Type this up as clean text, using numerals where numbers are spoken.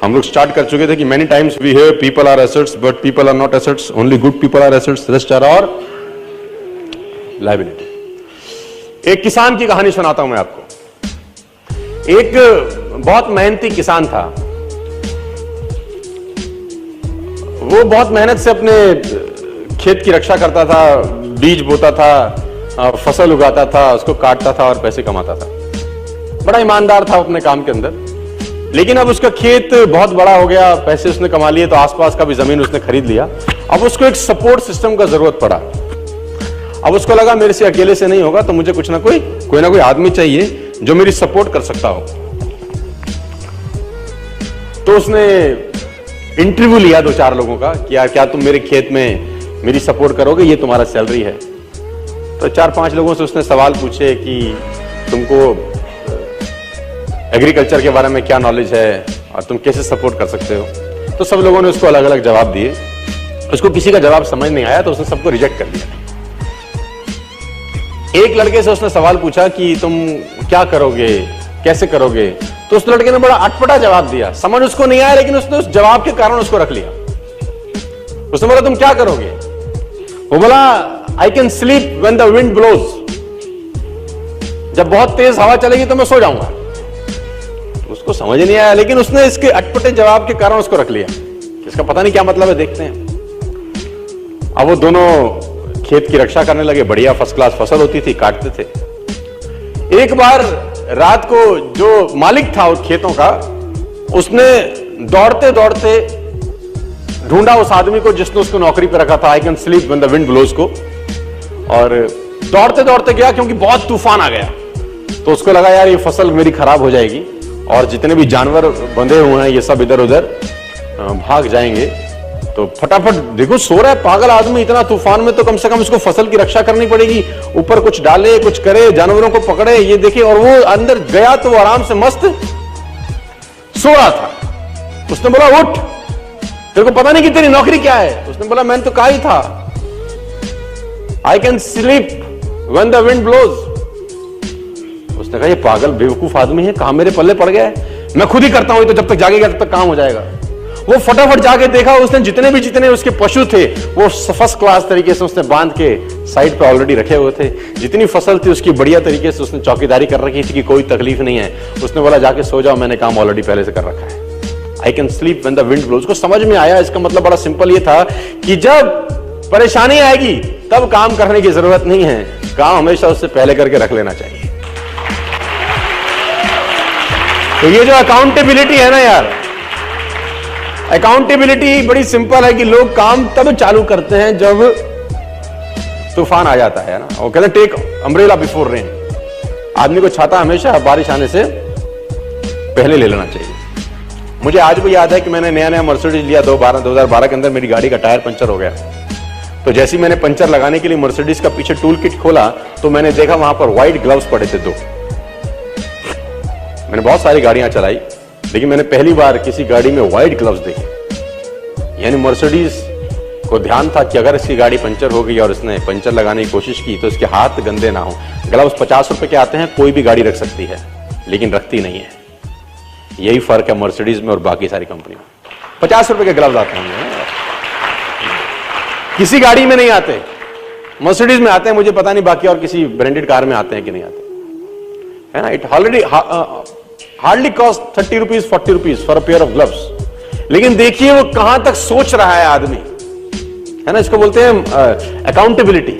हम लोग स्टार्ट कर चुके थे कि many times we hear people are assets but people are not assets, only good people are assets, rest are और लायबिलिटी। एक किसान की कहानी सुनाता हूं मैं आपको। एक बहुत मेहनती किसान था। वो बहुत मेहनत से अपने खेत की रक्षा करता था, बीज बोता था, फसल उगाता था, उसको काटता था और पैसे कमाता था। बड़ा ईमानदार था अपने काम के अंदर। लेकिन अब उसका खेत बहुत बड़ा हो गया, पैसे उसने कमा लिए, तो आसपास का भी जमीन उसने खरीद लिया। अब उसको एक सपोर्ट सिस्टम का जरूरत पड़ा। अब उसको लगा मेरे से अकेले से नहीं होगा, तो मुझे कुछ ना कोई आदमी चाहिए जो मेरी सपोर्ट कर सकता हो। तो उसने इंटरव्यू लिया 2-4 लोगों का कि यार क्या तुम मेरे खेत में मेरी सपोर्ट करोगे, ये तुम्हारा सैलरी है। तो 4-5 लोगों से उसने सवाल पूछे कि तुमको एग्रीकल्चर के बारे में क्या नॉलेज है और तुम कैसे सपोर्ट कर सकते हो। तो सब लोगों ने उसको अलग अलग जवाब दिए। उसको किसी का जवाब समझ नहीं आया तो उसने सबको रिजेक्ट कर दिया। एक लड़के से उसने सवाल पूछा कि तुम क्या करोगे, कैसे करोगे। तो उस लड़के ने बड़ा अटपटा जवाब दिया, समझ उसको नहीं आया, लेकिन उसने उस जवाब के कारण उसको रख लिया। उसने बोला तुम क्या करोगे। वो बोला I can sleep when the wind blows, जब बहुत तेज हवा चलेगी तो मैं सो जाऊंगा। उसको समझ नहीं आया, लेकिन उसने इसके अटपटे जवाब के कारण उसको रख लिया। इसका पता नहीं क्या मतलब है, देखते हैं। अब वो दोनों खेत की रक्षा करने लगे। बढ़िया फर्स्ट क्लास फसल होती थी, काटते थे। एक बार रात को जो मालिक था उस खेतों का, उसने दौड़ते दौड़ते ढूंढा उस आदमी को जिसने उसको नौकरी पे रखा था, I can sleep when the wind blows को, और दौड़ते दौड़ते गया क्योंकि बहुत तूफान आ गया। तो उसको लगा यार ये फसल मेरी खराब हो जाएगी और जितने भी जानवर बंधे हुए हैं ये सब इधर उधर भाग जाएंगे। तो फटाफट, देखो सो रहा है पागल आदमी इतना तूफान में, तो कम से कम उसको फसल की रक्षा करनी पड़ेगी। ऊपर कुछ डाले, कुछ करे, जानवरों को पकड़े, ये देखे। और वो अंदर गया तो वो आराम से मस्त सो रहा था। उसने बोला उठ, तेरे को पता नहीं कि तेरी नौकरी क्या है। उसने बोला मैंने तो कहा ही था I can sleep when the wind blows. उसने कहा ये पागल बेवकूफ आदमी है, कहां मेरे पल्ले पड़ गया है, मैं खुद ही करता हूं, तो जब तक जागेगा तब तक काम हो जाएगा। वो फटाफट जाके देखा, उसने जितने उसके पशु थे वो फर्स्ट क्लास तरीके से उसने बांध के साइड पे ऑलरेडी रखे हुए थे। जितनी फसल थी उसकी बढ़िया तरीके से उसने चौकीदारी कर रखी थी कि कोई तकलीफ नहीं है। उसने बोला जाके सो जाओ, मैंने काम ऑलरेडी पहले से कर रखा है। I can sleep when the wind blows. उसको समझ में आया, इसका मतलब बड़ा सिंपल ये था कि जब परेशानी आएगी तब काम करने की जरूरत नहीं है, काम हमेशा उससे पहले करके रख लेना चाहिए। तो ये जो अकाउंटेबिलिटी है ना यार, अकाउंटेबिलिटी बड़ी सिंपल है कि लोग काम तब चालू करते हैं जब तूफान आ जाता है ना। वो कहते हैं टेक अम्ब्रेला बिफोर रेन। आदमी को छाता हमेशा बारिश आने से पहले ले लेना चाहिए। मुझे आज भी याद है कि मैंने नया मर्सिडीज लिया 2012 के अंदर। मेरी गाड़ी का टायर पंचर हो गया। तो जैसे ही मैंने पंचर लगाने के लिए मर्सिडीज का पीछे टूल किट खोला तो मैंने देखा वहां पर व्हाइट ग्लव्स पड़े थे 2। मैंने बहुत सारी गाड़ियां चलाई, लेकिन मैंने पहली बार किसी गाड़ी में व्हाइट ग्लव्स देखे। यानी मर्सिडीज को ध्यान था कि अगर इसकी गाड़ी पंचर हो गई और इसने पंचर लगाने की कोशिश की तो इसके हाथ गंदे ना हो। ग्लव्स 50 रुपए के आते हैं, कोई भी गाड़ी रख सकती है, लेकिन रखती नहीं है। यही फर्क है मर्सिडीज में और बाकी सारी कंपनियों में। 50 रुपए के ग्लव्स आते हैं, किसी गाड़ी में नहीं आते। मर्सिडीज में आते हैं, मुझे पता नहीं बाकी और किसी ब्रांडेड कार में आते हैं कि नहीं आते, है ना। It already hardly cost 30 rupees 40 rupees for a pair of gloves. लेकिन देखिए वो कहां तक सोच रहा है आदमी, है ना। इसको बोलते हैं अकाउंटेबिलिटी।